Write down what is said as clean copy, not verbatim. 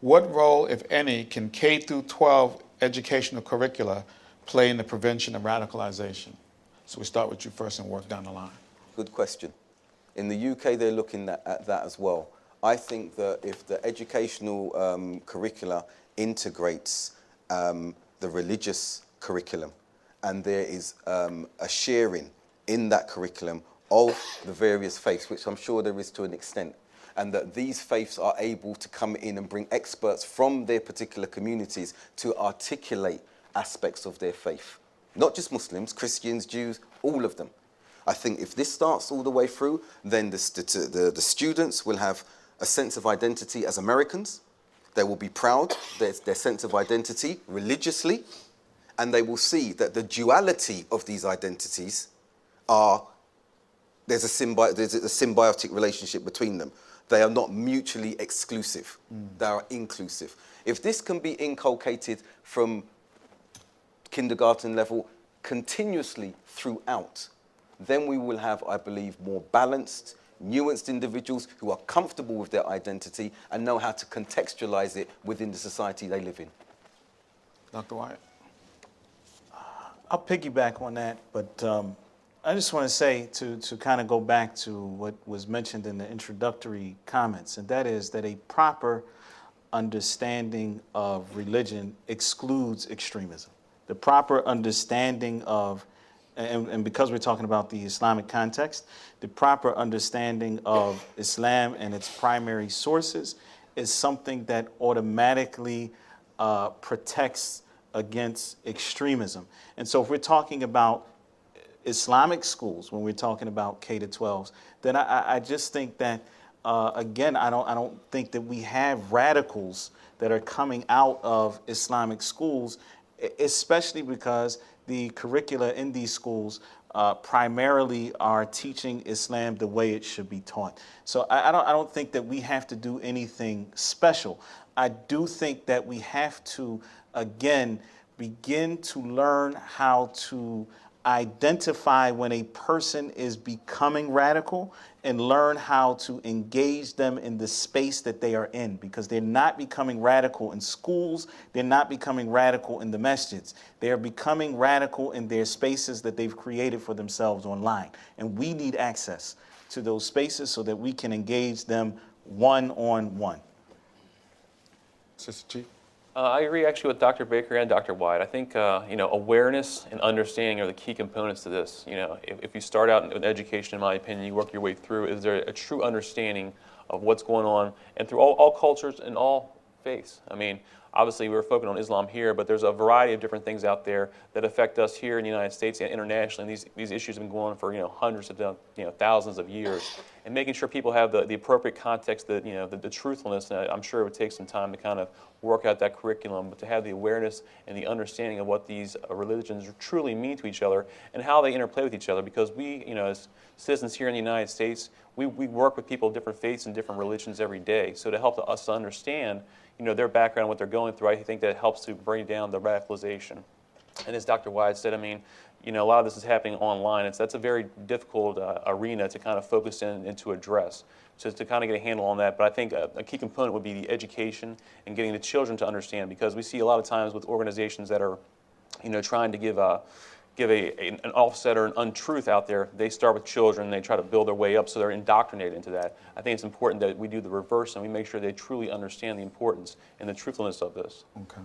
What role, if any, can K through 12 educational curricula play in the prevention of radicalization? So we start with you first and work down the line. Good question. In the UK, they're looking at that as well. I think that if the educational curricula integrates the religious curriculum, and there is a sharing in that curriculum of the various faiths, which I'm sure there is to an extent, and that these faiths are able to come in and bring experts from their particular communities to articulate aspects of their faith. Not just Muslims, Christians, Jews, all of them. I think if this starts all the way through, then the students will have a sense of identity as Americans. They will be proud, their sense of identity religiously, and they will see that the duality of these identities there's a symbiotic relationship between them. They are not mutually exclusive. They are inclusive. If this can be inculcated from kindergarten level continuously throughout, then we will have, I believe, more balanced, nuanced individuals who are comfortable with their identity and know how to contextualize it within the society they live in. Dr. Wyatt? I'll piggyback on that, but I just want to say, to kind of go back to what was mentioned in the introductory comments, and that is that a proper understanding of religion excludes extremism. The proper understanding of, and because we're talking about the Islamic context, the proper understanding of Islam and its primary sources is something that automatically protects against extremism. And so if we're talking about Islamic schools, when we're talking about K-12s, then I just think that, again, I don't think that we have radicals that are coming out of Islamic schools, especially because the curricula in these schools primarily are teaching Islam the way it should be taught. So I don't think that we have to do anything special. I do think that we have to, again, begin to learn how to identify when a person is becoming radical and learn how to engage them in the space that they are in, because they're not becoming radical in schools, they're not becoming radical in the masjids. They are becoming radical in their spaces that they've created for themselves online. And we need access to those spaces so that we can engage them one-on-one. Assistant Chief? I agree actually with Dr. Baker and Dr. Wyatt. I think awareness and understanding are the key components to this. If you start out in education, in my opinion, you work your way through, is there a true understanding of what's going on, and through all cultures and all faiths. I mean, obviously we're focusing on Islam here, but there's a variety of different things out there that affect us here in the United States and internationally. And these issues have been going on for hundreds of thousands of years, and making sure people have the appropriate context, the truthfulness. And I'm sure it would take some time to kind of work out that curriculum, but to have the awareness and the understanding of what these religions truly mean to each other and how they interplay with each other. Because we, as citizens here in the United States, we work with people of different faiths and different religions every day. So to help us to understand their background, what they're going through, I think that helps to bring down the radicalization. And as Dr. Wyatt said, I mean, a lot of this is happening online. That's a very difficult arena to kind of focus in and to address. So to kind of get a handle on that. But I think a key component would be the education and getting the children to understand, because we see a lot of times with organizations that are, trying to give an offset or an untruth out there. They start with children, they try to build their way up, so they're indoctrinated into that. I think it's important that we do the reverse and we make sure they truly understand the importance and the truthfulness of this. Okay.